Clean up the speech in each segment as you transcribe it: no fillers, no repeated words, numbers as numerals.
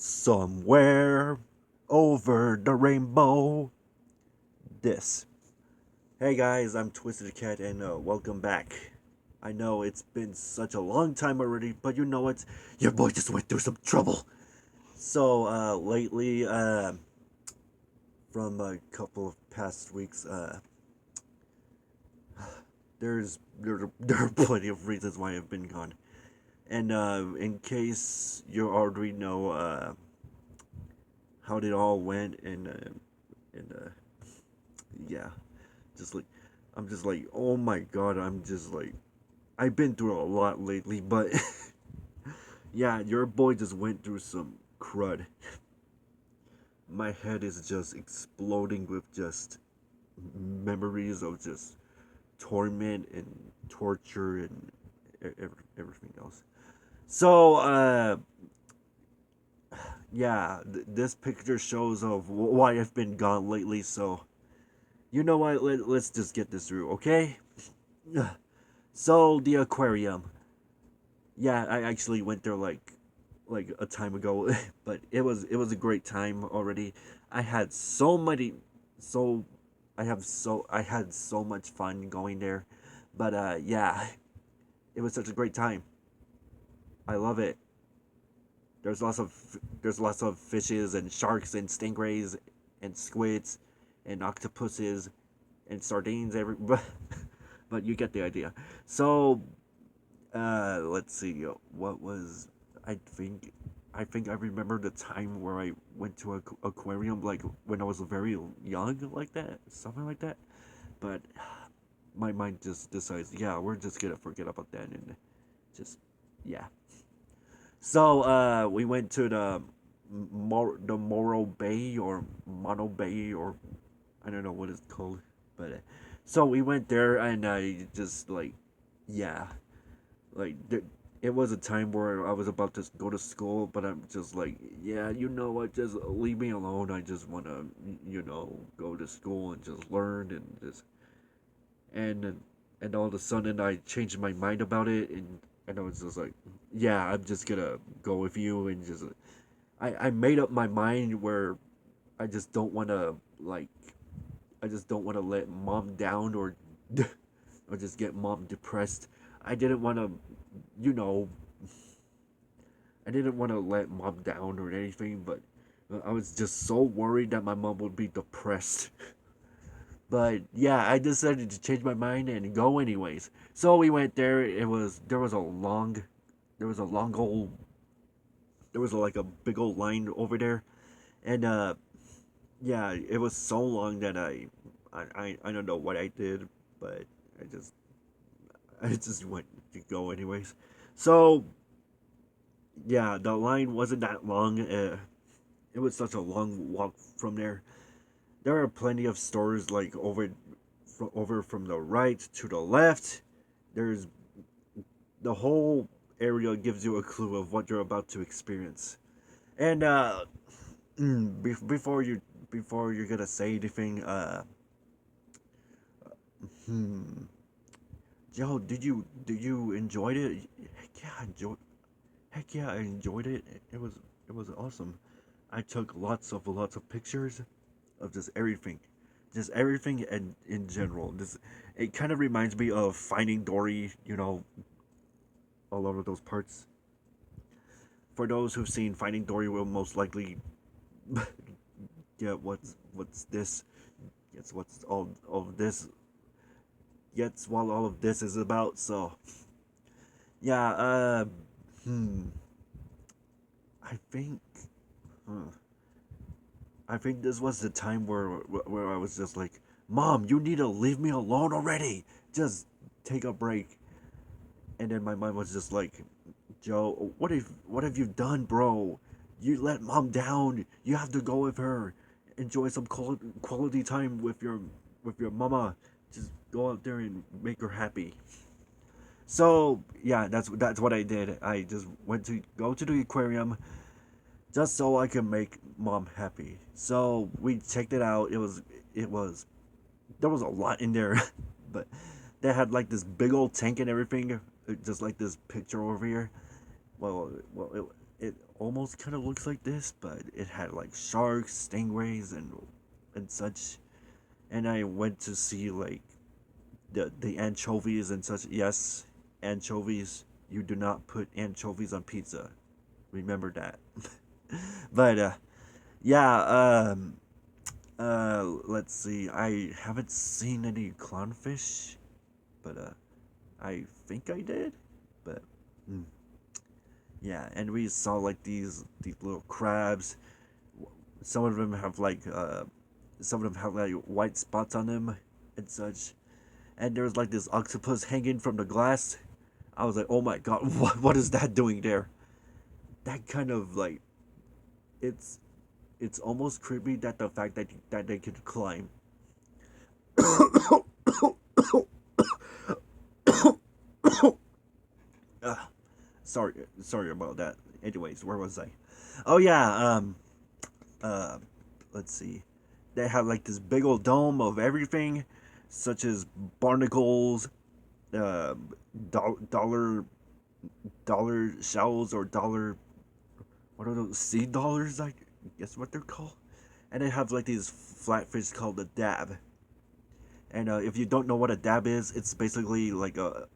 Somewhere over the rainbow. This. Hey guys, I'm Twisted Cat and welcome back. I know it's been such a long time already, but you know what? Your boy just went through some trouble. So, lately, from a couple of past weeks, there are plenty of reasons why I've been gone. And in case you already know how it all went, and yeah, just like I'm just like, oh my god, I'm just like I've been through a lot lately, but yeah, your boy just went through some crud. My head is just exploding with just memories of just torment and torture and everything else. So, yeah, this picture shows of why I've been gone lately. So, you know what? Let's just get this through, okay? So the aquarium. Yeah, I actually went there like a time ago, but it was a great time already. I had so many so I had so much fun going there. But yeah, it was such a great time. I love it. There's lots of fishes and sharks and stingrays and squids and octopuses and sardines but you get the idea. So let's see. What was I think? I think I remember the time where I went to a aquarium, like when I was very young, like that, something like that. But my mind just decides, yeah, we're just gonna forget about that and just, yeah. So we went to the Morro Bay or Mono Bay or I don't know what it's called, but so we went there and I just like, yeah, like it was a time where I was about to go to school, but I'm just like, yeah, you know what? Just leave me alone. I just want to, go to school and just learn and and all of a sudden I changed my mind about it and I was just like, yeah, I'm just gonna go with you and just I made up my mind where I just don't want to like I just don't want to let mom down or just get mom depressed. I didn't want to, you know, I didn't want to let mom down or anything, but I was just so worried that my mom would be depressed. But yeah, I decided to change my mind and go anyways. So we went there. There was a long old there was like a big old line over there, and yeah, it was so long that I don't know what I did, but I just I just went to go anyways. So yeah, the line wasn't that long. It was such a long walk from there. There are plenty of stores like over from the right to the left. There's the whole area gives you a clue of what you're about to experience. And before you're gonna say anything, hmm, Joe, did you enjoyed it? Heck yeah, I enjoyed it. It was awesome. I took lots of pictures of just everything, and in general. This it kind of reminds me of Finding Dory. You know, a lot of those parts. For those who've seen Finding Dory, will most likely get what's this. Gets what's all of this. Gets what all of this is about. So yeah. Hmm. I think. Huh. I think this was the time where I was just like, "Mom, you need to leave me alone already. Just take a break." And then my mind was just like, "Joe, what have you done, bro? You let mom down. You have to go with her. Enjoy some quality time with your mama. Just go out there and make her happy." So yeah, that's what I did. I just went to go to the aquarium just so I could make mom happy. So we checked it out. It was there was a lot in there, but they had like this big old tank and everything, just like this picture over here. Well, it almost kind of looks like this, but it had like sharks, stingrays, and such. And I went to see like the anchovies and such. Yes, anchovies. You do not put anchovies on pizza. Remember that. But yeah. Let's see. I haven't seen any clownfish, but I think I did. But mm, yeah, and we saw like these little crabs. Some of them have like some of them have like white spots on them and such. And there was like this octopus hanging from the glass. I was like, oh my god, what is that doing there? That kind of like it's it's almost creepy that the fact that they could climb. uh, sorry about that. Anyways, where was I? Oh yeah, uh let's see. They have like this big old dome of everything, such as barnacles, uh, dollar shells or dollar, what are those, sea dollars? I guess what they're called. And they have like these flatfish called the dab. And if you don't know what a dab is, it's basically like a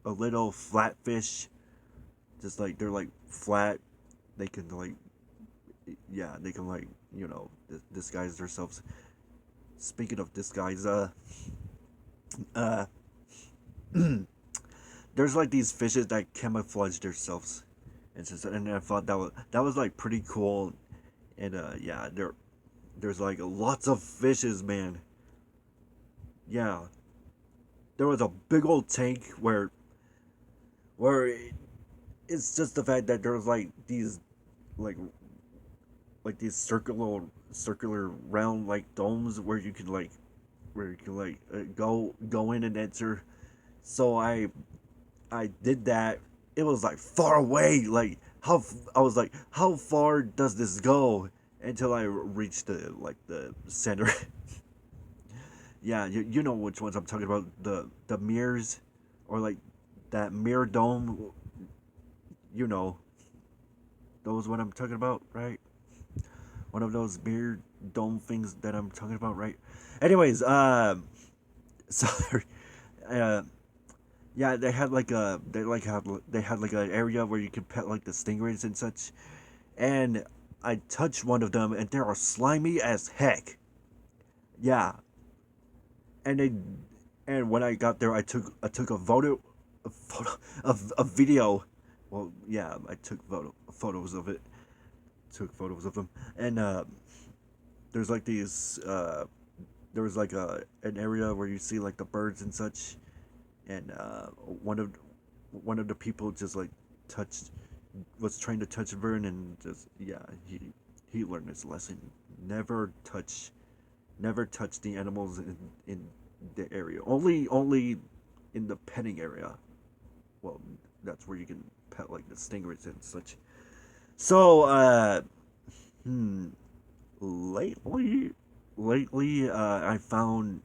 little flatfish. Just like they're like flat. They can like, yeah, they can like, disguise themselves. Speaking of disguise, uh there's like these fishes that camouflage themselves, and I thought that was like pretty cool. And yeah, there's like lots of fishes, man. Yeah, there was a big old tank where it's just the fact that there's like like these circular round like domes where you can go in and enter. So I did that. It was like far away. Like I was like, how far does this go? Until I reached the center. Yeah, you know which ones I'm talking about. The mirrors, or like that mirror dome. You know those what I'm talking about, right? One of those mirror dome things that I'm talking about, right? Anyways, sorry. Uh, yeah, they had like an area where you could pet like the stingrays and such, and I touched one of them, and they are slimy as heck. Yeah, and they and when I got there, I took a video. Well, yeah, I took photos of it. Took photos of them, and there's like these. There was like an area where you see like the birds and such, and one of the people just like touched was trying to touch Vern, and just, yeah, he learned his lesson. Never touch never touch the animals in the area. Only in the petting area. Well, that's where you can pet like the stingrays and such. So hmm lately I found,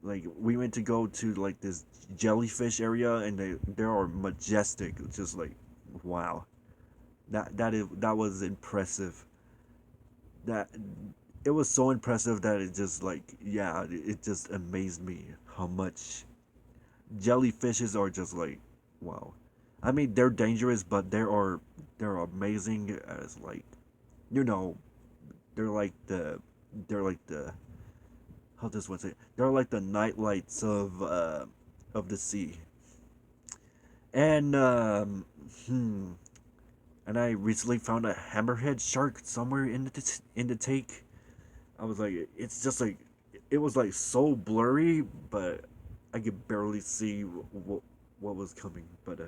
like, we went to go to like this jellyfish area, and they are majestic. It's just like, wow. That was impressive. That It was so impressive that it just, like, yeah, it just amazed me how much jellyfishes are just like, wow. I mean, they're dangerous, but they're amazing as, like, you know they're like the how this one say, they're like the night lights of the sea. And hmm and I recently found a hammerhead shark somewhere in the tank. I was like, it's just like, it was like so blurry, but I could barely see what was coming. But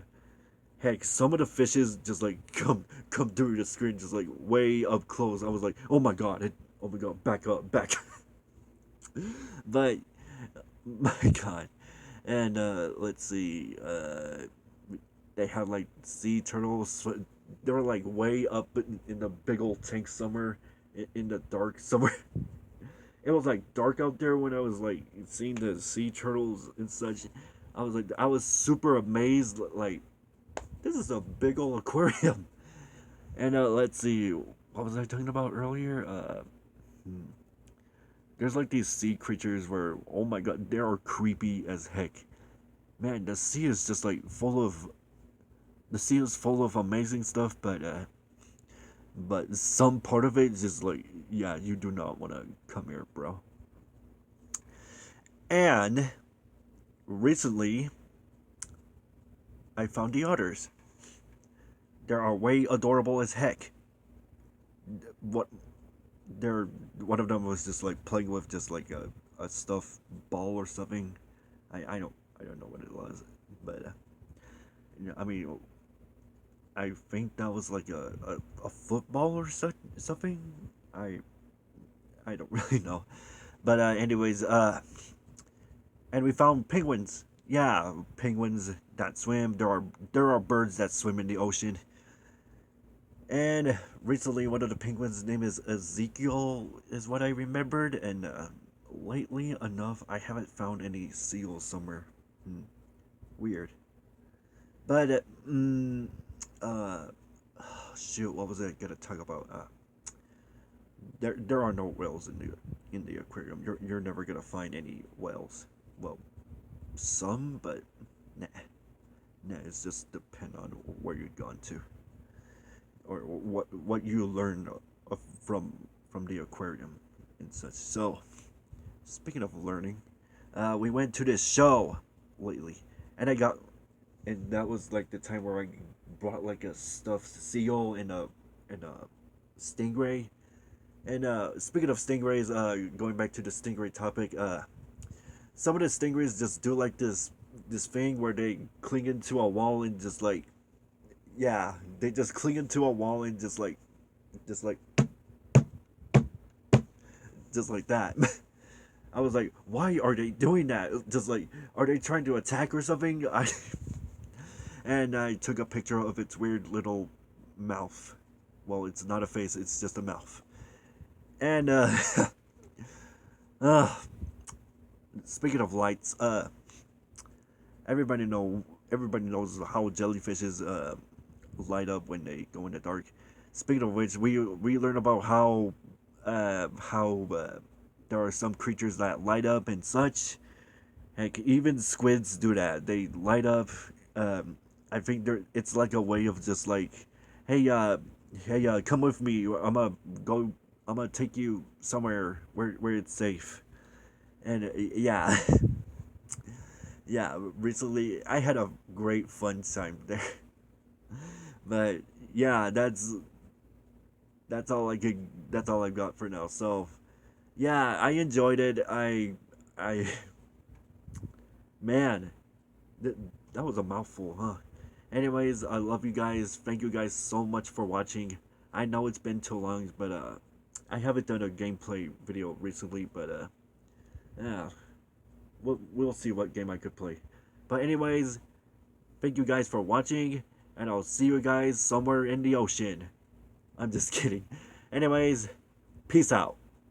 heck, some of the fishes just like come through the screen, just like way up close. I was like, oh my god, oh my god, back up, back. But my god. And let's see, they had like sea turtles. They were like way up in the big old tank somewhere in the dark somewhere. It was like dark out there when I was like seeing the sea turtles and such. I was super amazed. Like, this is a big old aquarium. And let's see, what was I talking about earlier? Hmm. There's like these sea creatures where, oh my god, they are creepy as heck. Man, the sea is just like full of the sea is full of amazing stuff, but some part of it is just like, yeah, you do not want to come here, bro. And recently, I found the otters. They are way adorable as heck. What they're One of them was just like playing with just like a stuffed ball or something. I don't know what it was, but I mean, I think that was like a football or something. I I don't really know, but anyways, and we found penguins. Yeah, penguins that swim. There are birds that swim in the ocean. And recently, one of the penguins' name is Ezekiel, is what I remembered. And lately enough, I haven't found any seals somewhere. Hmm, weird. But uh, shoot, what was I gonna talk about? There are no whales in the aquarium. You're never gonna find any whales. Well, some, but nah, nah. It's just depend on where you've gone to, or what you learn from the aquarium and such. So, speaking of learning, we went to this show lately, and and that was like the time where I brought like a stuffed seal and a stingray. And speaking of stingrays, going back to the stingray topic, some of the stingrays just do like this thing where they cling into a wall and just like, yeah, they just cling into a wall and just like just like that. I was like, why are they doing that? Just like, are they trying to attack or something? And I took a picture of its weird little mouth. Well, it's not a face; it's just a mouth. And uh speaking of lights, everybody knows how jellyfishes light up when they go in the dark. Speaking of which, we learn about how there are some creatures that light up and such. Heck, even squids do that. They light up. Um, I think it's like a way of just like, hey, come with me. Go. I'm gonna take you somewhere where it's safe. And yeah, yeah. Recently, I had a great fun time there. But yeah, that's all I could. That's all I got for now. So yeah, I enjoyed it. I man, th- that was a mouthful, huh? Anyways, I love you guys. Thank you guys so much for watching. I know it's been too long, but I haven't done a gameplay video recently, but yeah, we'll see what game I could play. But anyways, thank you guys for watching, and I'll see you guys somewhere in the ocean. I'm just kidding. Anyways, peace out.